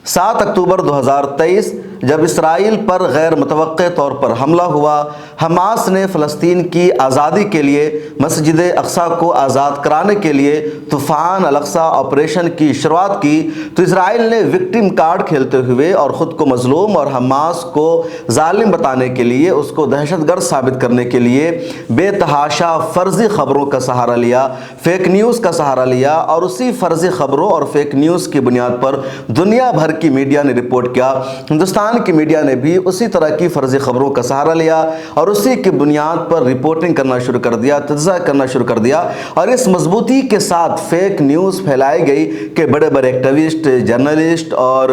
7 اکتوبر 2023 جب اسرائیل پر غیر متوقع طور پر حملہ ہوا، حماس نے فلسطین کی آزادی کے لیے مسجد اقصیٰ کو آزاد کرانے کے لیے طوفان الاقصیٰ آپریشن کی شروعات کی، تو اسرائیل نے وکٹم کارڈ کھیلتے ہوئے اور خود کو مظلوم اور حماس کو ظالم بتانے کے لیے، اس کو دہشت گرد ثابت کرنے کے لیے بے تحاشا فرضی خبروں کا سہارا لیا، فیک نیوز کا سہارا لیا، اور اسی فرضی خبروں اور فیک نیوز کی بنیاد پر دنیا بھر کی میڈیا نے رپورٹ کیا۔ ہندوستان کی میڈیا نے بھی اسی طرح کی فرضی خبروں کا سہارا لیا اور اسی کی بنیاد پر رپورٹنگ کرنا شروع کر دیا، تجزیہ کرنا شروع کر دیا، اور اس مضبوطی کے ساتھ فیک نیوز پھیلائی گئی کہ بڑے بڑے ایکٹیوسٹ، جرنلسٹ اور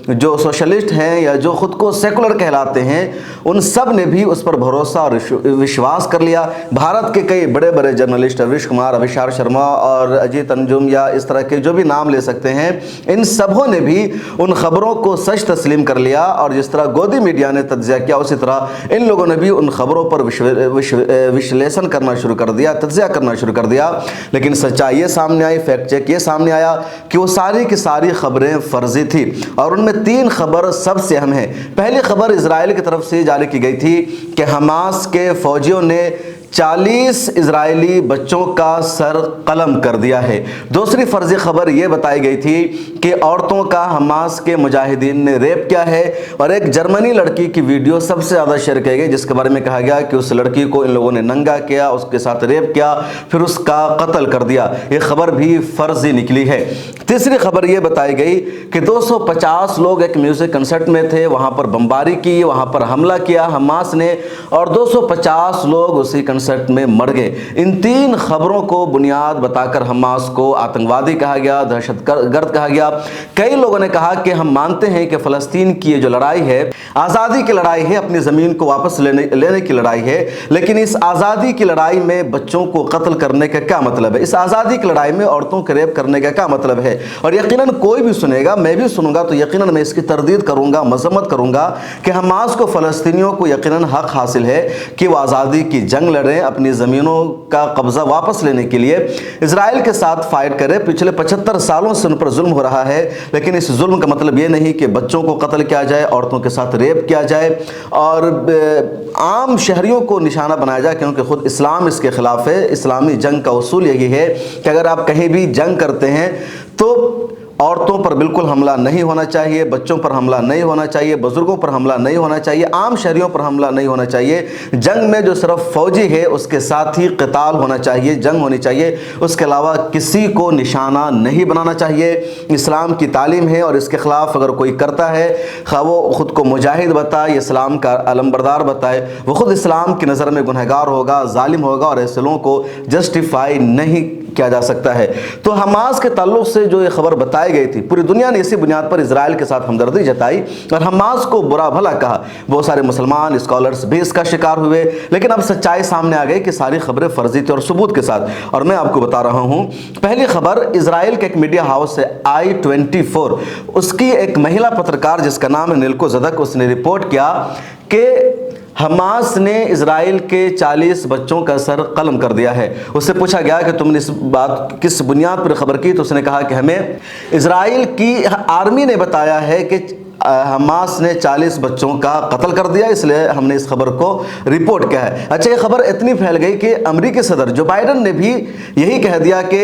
جو سوشلسٹ ہیں یا جو خود کو سیکولر کہلاتے ہیں، ان سب نے بھی اس پر بھروسہ اور وشواس کر لیا۔ بھارت کے کئی بڑے بڑے جرنلسٹ، رویش کمار، اویشار شرما اور اجیت انجم یا اس طرح کے جو بھی نام لے سکتے ہیں، ان سبوں نے بھی ان خبروں کو سچ تسلیم کر لیا، اور جس طرح گودی میڈیا نے تجزیہ کیا اسی طرح ان لوگوں نے بھی ان خبروں پر وشلیشن کرنا شروع کر دیا، تجزیہ کرنا شروع کر دیا۔ لیکن سچائی یہ سامنے آئی، فیکٹ چیک یہ سامنے آیا کہ وہ ساری کی ساری خبریں فرضی تھی، اور ان میں 3 خبر سب سے اہم ہیں۔ پہلی خبر اسرائیل کی طرف سے جاری کی گئی تھی کہ حماس کے فوجیوں نے 40 اسرائیلی بچوں کا سر قلم کر دیا ہے۔ دوسری فرضی خبر یہ بتائی گئی تھی کہ عورتوں کا حماس کے مجاہدین نے ریپ کیا ہے، اور ایک جرمنی لڑکی کی ویڈیو سب سے زیادہ شیئر کی گئی جس کے بارے میں کہا گیا کہ اس لڑکی کو ان لوگوں نے ننگا کیا، اس کے ساتھ ریپ کیا، پھر اس کا قتل کر دیا۔ یہ خبر بھی فرضی نکلی ہے۔ تیسری خبر یہ بتائی گئی کہ 250 لوگ ایک میوزک کنسرٹ میں تھے، وہاں پر بمباری کی، وہاں پر حملہ کیا حماس نے، اور 250 لوگ اسی کنسرٹ میں مر گئے۔ ان 3 خبروں کو بنیاد بتا کر حماس کو آتنکوادی کہا گیا، دہشت گرد کہا گیا۔ کئی لوگوں نے کہا کہ ہم مانتے ہیں کہ فلسطین کی یہ جو لڑائی ہے، آزادی کی لڑائی ہے، اپنی زمین کو واپس لینے کی لڑائی ہے، لیکن اس آزادی کی لڑائی میں بچوں کو قتل کرنے کا کیا مطلب ہے؟ اس آزادی کی لڑائی میں عورتوں کو ریپ کرنے کا کیا مطلب ہے؟ اور یقیناً کوئی بھی سنے گا، میں بھی سنوں گا تو یقیناً میں اس کی تردید کروں گا، مذمت کروں گا کہ حماس کو، فلسطینیوں کو یقیناً حق حاصل ہے کہ وہ آزادی کی جنگ لڑیں، اپنی زمینوں کا قبضہ واپس لینے کے لیے اسرائیل کے ساتھ فائٹ کرے۔ پچھلے 75 سالوں سے ان پر ظلم ہو رہا ہے، لیکن اس ظلم کا مطلب یہ نہیں کہ بچوں کو قتل کیا جائے، عورتوں کے ساتھ ریپ کیا جائے اور عام شہریوں کو نشانہ بنایا جائے، کیونکہ خود اسلام اس کے خلاف ہے۔ اسلامی جنگ کا اصول یہی ہے کہ اگر آپ کہیں بھی جنگ کرتے ہیں تو عورتوں پر بالکل حملہ نہیں ہونا چاہیے، بچوں پر حملہ نہیں ہونا چاہیے، بزرگوں پر حملہ نہیں ہونا چاہیے، عام شہریوں پر حملہ نہیں ہونا چاہیے۔ جنگ میں جو صرف فوجی ہے اس کے ساتھ ہی قتال ہونا چاہیے، جنگ ہونی چاہیے، اس کے علاوہ کسی کو نشانہ نہیں بنانا چاہیے۔ اسلام کی تعلیم ہے، اور اس کے خلاف اگر کوئی کرتا ہے، خواہ وہ خود کو مجاہد بتائے، اسلام کا علمبردار بتائے، وہ خود اسلام کی نظر میں گنہگار ہوگا، ظالم ہوگا، اور ایسے لوگوں کو جسٹیفائی نہیں کیا جا سکتا ہے۔ تو حماس کے تعلق سے جو یہ خبر بتائی گئی تھی، پوری دنیا نے اسی بنیاد پر اسرائیل کے ساتھ ہمدردی جتائی اور حماس کو برا بھلا کہا۔ بہت سارے مسلمان اسکالرز بھی اس کا شکار ہوئے، لیکن اب سچائی سامنے آ گئی کہ ساری خبریں فرضی تھیں اور ثبوت کے ساتھ، اور میں آپ کو بتا رہا ہوں۔ پہلی خبر اسرائیل کے ایک میڈیا ہاؤس ہے I-24، اس کی ایک مہیلا پترکار جس کا نام ہے نیلکو زدک، اس نے رپورٹ کیا کہ حماس نے اسرائیل کے 40 بچوں کا سر قلم کر دیا ہے۔ اس سے پوچھا گیا کہ تم نے اس بات کس بنیاد پر خبر کی، تو اس نے کہا کہ ہمیں اسرائیل کی آرمی نے بتایا ہے کہ حماس نے 40 بچوں کا قتل کر دیا، اس لیے ہم نے اس خبر کو رپورٹ کیا ہے۔ اچھا، یہ خبر اتنی پھیل گئی کہ امریکی صدر جو بائیڈن نے بھی یہی کہہ دیا کہ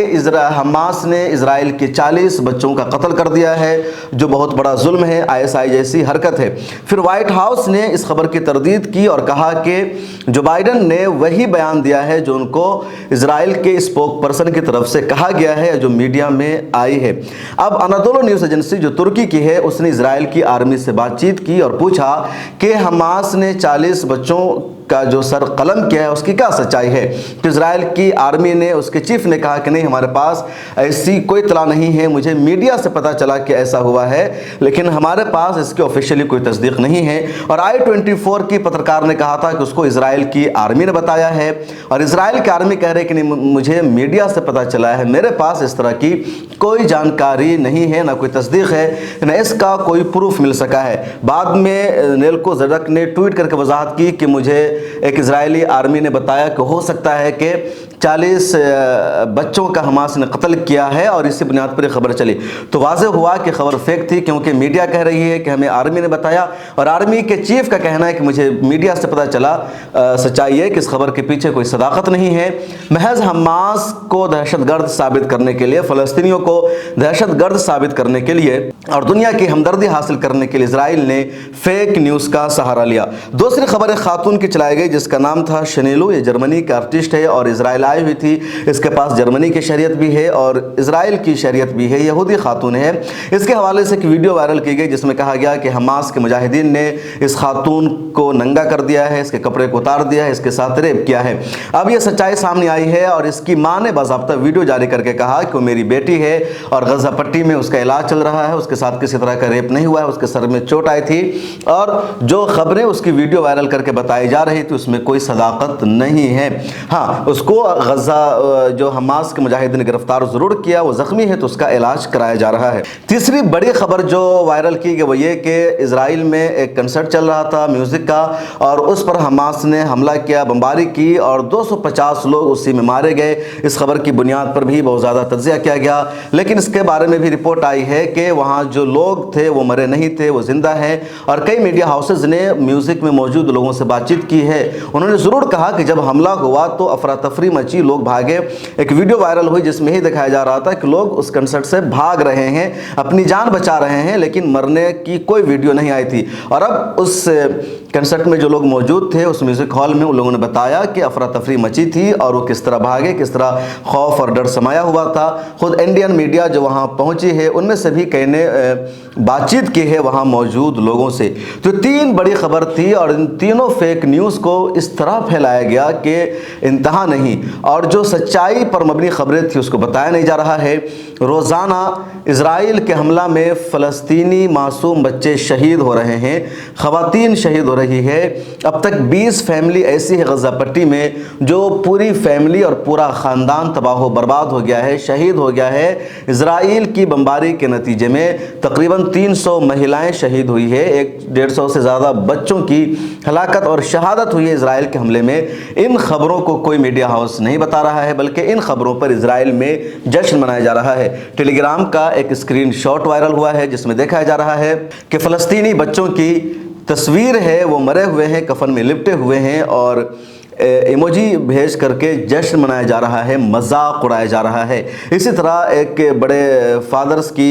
حماس نے اسرائیل کے 40 بچوں کا قتل کر دیا ہے، جو بہت بڑا ظلم ہے، ISI جیسی حرکت ہے۔ پھر وائٹ ہاؤس نے اس خبر کی تردید کی اور کہا کہ جو بائیڈن نے وہی بیان دیا ہے جو ان کو اسرائیل کے اسپوک پرسن کی طرف سے کہا گیا ہے، جو میڈیا میں آئی ہے۔ اب انادولو نیوز ایجنسی جو ترکی کی ہے، اس نے اسرائیل کی آرمی سے بات چیت کی اور پوچھا کہ حماس نے 40 بچوں کا جو سر قلم کیا ہے اس کی کیا سچائی ہے؟ تو اسرائیل کی آرمی نے، اس کے چیف نے کہا کہ نہیں، ہمارے پاس ایسی کوئی اطلاع نہیں ہے، مجھے میڈیا سے پتا چلا کہ ایسا ہوا ہے، لیکن ہمارے پاس اس کی آفیشیلی کوئی تصدیق نہیں ہے۔ اور I-24 کی پترکار نے کہا تھا کہ اس کو اسرائیل کی آرمی نے بتایا ہے، اور اسرائیل کی آرمی کہہ رہے کہ نہیں، مجھے میڈیا سے پتا چلا ہے، میرے پاس اس طرح کی کوئی جانکاری نہیں ہے، نہ کوئی تصدیق ہے، نہ اس کا کوئی پروف مل سکا ہے۔ بعد میں نیلکو زدک نے ٹویٹ کر کے وضاحت کی کہ مجھے ایک اسرائیلی آرمی نے بتایا کہ ہو سکتا ہے کہ 40 बच्चों का हमास ने कत्ल किया है और इसी बुनियाद पर खबर चली। तो वाज़ेह हुआ कि खबर फेक थी, क्योंकि मीडिया कह रही है कि हमें आर्मी ने बताया, और आर्मी के चीफ का कहना है कि मुझे मीडिया से पता चला। सच्चाई है कि इस खबर के पीछे कोई सदाकत नहीं है। महज हमास को दहशतगर्द साबित करने के लिए, फ़लस्तीनियों को दहशतगर्द साबित करने के लिए और दुनिया की हमदर्दी हासिल करने के लिए इजराइल ने फेक न्यूज़ का सहारा लिया। दूसरी खबर एक खातून की चलाई गई जिसका नाम था शनेलू। ये जर्मनी का आर्टिस्ट है और इजराइल आई हुई थी। इसके पास जर्मनी की शरीयत भी है और इजराइल की शरीयत भी है। यहूदी खातून है। इसके हवाले से एक वीडियो वायरल की गई जिसमें कहा गया कि हमास के मुजाहिदीन ने इस खातून को नंगा कर दिया है, इसके कपड़े को उतार दिया है, इसके साथ रेप किया है। अब यह सच्चाई सामने आई है और इसकी मां ने बाज़ाब्ता वीडियो जारी करके कहा कि वो मेरी बेटी है और गज़ा पट्टी में उसका इलाज चल रहा है, उसके साथ किसी तरह का रेप नहीं हुआ है, उसके सर में चोट आई थी। और जो खबरें उसकी वीडियो वायरल करके बताई जा रही थी उसमें कोई सदाकत नहीं है। हाँ, उसको गज़ा जो हमास के मुजाहिदीन ने गिरफ्तार ज़रूर किया, वो ज़ख्मी है तो उसका इलाज कराया जा रहा है। तीसरी बड़ी खबर जो वायरल की गई वो ये कि इजराइल में एक कंसर्ट चल रहा था म्यूज़िक का और उस पर हमास ने हमला किया, बमबारी की और 250 लोग उसी में मारे गए। इस खबर की बुनियाद पर भी बहुत ज़्यादा तज्ज़िया किया गया, लेकिन इसके बारे में भी रिपोर्ट आई है कि वहाँ जो लोग थे वो मरे नहीं थे, वो ज़िंदा हैं। और कई मीडिया हाउसेज ने म्यूज़िक में मौजूद लोगों से बातचीत की है। उन्होंने ज़रूर कहा कि जब हमला हुआ तो अफरा तफरी मची, लोग भागे। एक वीडियो वायरल हुई जिसमें ही दिखाया जा रहा था कि लोग उस कंसर्ट से भाग रहे हैं, अपनी जान बचा रहे हैं, लेकिन मरने की कोई वीडियो नहीं आई थी। और अब उस कंसर्ट में जो लोग मौजूद थे उस म्यूज़िक हॉल में, उन लोगों ने बताया कि अफरा तफरी मची थी और वो किस तरह भागे, किस तरह खौफ और डर समाया हुआ था। खुद इंडियन मीडिया जो वहाँ पहुँची है उनमें से भी कई ने बातचीत की है वहाँ मौजूद लोगों से। तो 3 बड़ी खबर थी और इन तीनों फेक न्यूज़ को इस तरह फैलाया गया कि इंतहा नहीं, और जो सच्चाई पर मबनी खबरें थी उसको बताया नहीं जा रहा है। रोज़ाना इजराइल के हमला में फ़लस्तीनी मासूम बच्चे शहीद हो रहे हैं, ख़वातीन शहीद हो रही है। अब तक 20 फैमिली ऐसी है गज़ा पट्टी में जो पूरी फैमिली और पूरा ख़ानदान तबाह बर्बाद हो गया है, शहीद हो गया है। इजराइल की बमबारी के नतीजे में तकरीबन 300 महिलाएं शहीद हुई है, 150 से ज़्यादा बच्चों की हलाकत और शहादत हुई है इजराइल के हमले में। इन खबरों को कोई मीडिया हाउस नहीं बता रहा है, बल्कि इन खबरों पर इजराइल में जश्न मनाया जा रहा है। टेलीग्राम का एक स्क्रीनशॉट वायरल हुआ है जिसमें दिखाया जा रहा है कि फ़लस्तीनी बच्चों की तस्वीर है, वो मरे हुए हैं, कफन में लिपटे हुए हैं और इमोजी भेज करके जश्न मनाया जा रहा है, मजाक उड़ाया जा रहा है। इसी तरह एक बड़े फादर्स की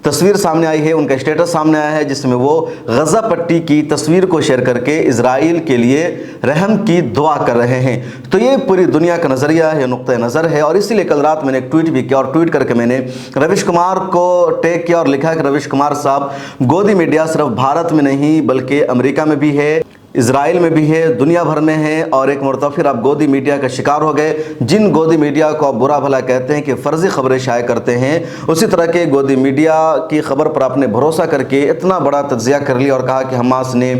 तस्वीर सामने आई है, उनका स्टेटस सामने आया है जिसमें वो गज़ा पट्टी की तस्वीर को शेयर करके इजराइल के लिए रहम की दुआ कर रहे हैं। तो ये पूरी दुनिया का नज़रिया है, नुक्ता नज़र है। और इसीलिए कल रात मैंने एक ट्वीट भी किया और ट्वीट करके मैंने रवीश कुमार को टैग किया और लिखा कि रवीश कुमार साहब, गोदी मीडिया सिर्फ भारत में नहीं बल्कि अमेरिका में भी है, इजराइल में भी है, दुनिया भर में है। और एक मरतबा फिर आप गोदी मीडिया का शिकार हो गए। जिन गोदी मीडिया को आप बुरा भला कहते हैं कि फ़र्ज़ी खबरें शाये करते हैं, उसी तरह के गोदी मीडिया की खबर पर आपने भरोसा करके इतना बड़ा तज्ज़िया कर लिया और कहा कि हमास ने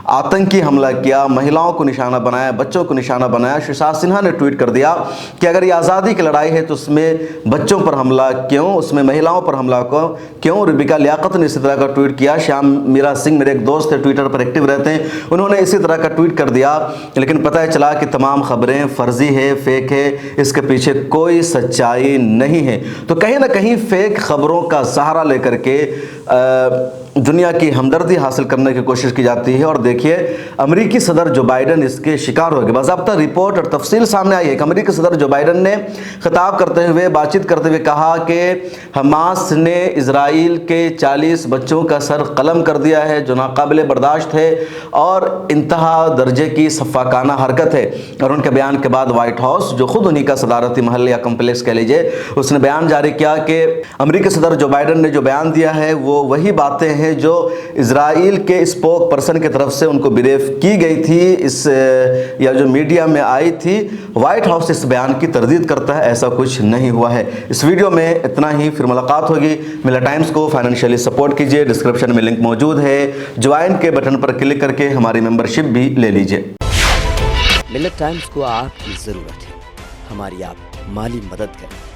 आतंकी हमला किया, महिलाओं को निशाना बनाया, बच्चों को निशाना बनाया। सुशांत सिन्हा ने ट्वीट कर दिया कि अगर ये आज़ादी की लड़ाई है तो उसमें बच्चों पर हमला क्यों, उसमें महिलाओं पर हमला क्यों। रबिका लियाकत ने इसी तरह का ट्वीट किया। श्याम मीरा सिंह मेरे एक दोस्त है, ट्विटर पर एक्टिव रहते हैं, उन्होंने इसी तरह का ट्वीट कर दिया। लेकिन पता चला कि तमाम खबरें फर्जी है, फेक है, इसके पीछे कोई सच्चाई नहीं है। तो कहीं ना कहीं फेक खबरों का सहारा लेकर के दुनिया की हमदर्दी हासिल करने की कोशिश की जाती है। और देखिए, अमेरिकी सदर जो बाइडन इसके शिकार हो गए। बाज़ाब्ता रिपोर्ट और तफसील सामने आई है कि अमेरिकी सदर जो बाइडन ने खिताब करते हुए, बातचीत करते हुए कहा कि हमास ने इजराइल के 40 बच्चों का सर कलम कर दिया है, जो नाकाबिल बर्दाश्त है और इंतहा दर्जे की सफ़ाकाना हरकत है। और उनके बयान के बाद वाइट हाउस, जो खुद उन्हीं का सदारती महल या कम्प्लेक्स कह लीजिए, उसने बयान जारी किया कि अमेरिकी सदर जो बाइडन ने जो बयान दिया है वो वही बातें हैं जो इजराइल के स्पोक पर्सन की तरफ से उनको ब्रीफ की गई थी, इस या जो मीडिया में आई थी। वाइट हाउस इस बयान की तरदीद करता है, ऐसा कुछ नहीं हुआ है। इस वीडियो में इतना ही, फिर मुलाकात होगी। मिलत टाइम्स को फाइनेंशियली सपोर्ट कीजिए, डिस्क्रिप्शन में लिंक मौजूद है, ज्वाइन के बटन पर क्लिक करके हमारी मेंबरशिप भी ले लीजिए। मिलत टाइम्स को आपकी ज़रूरत है, हमारी आप माली मदद करें।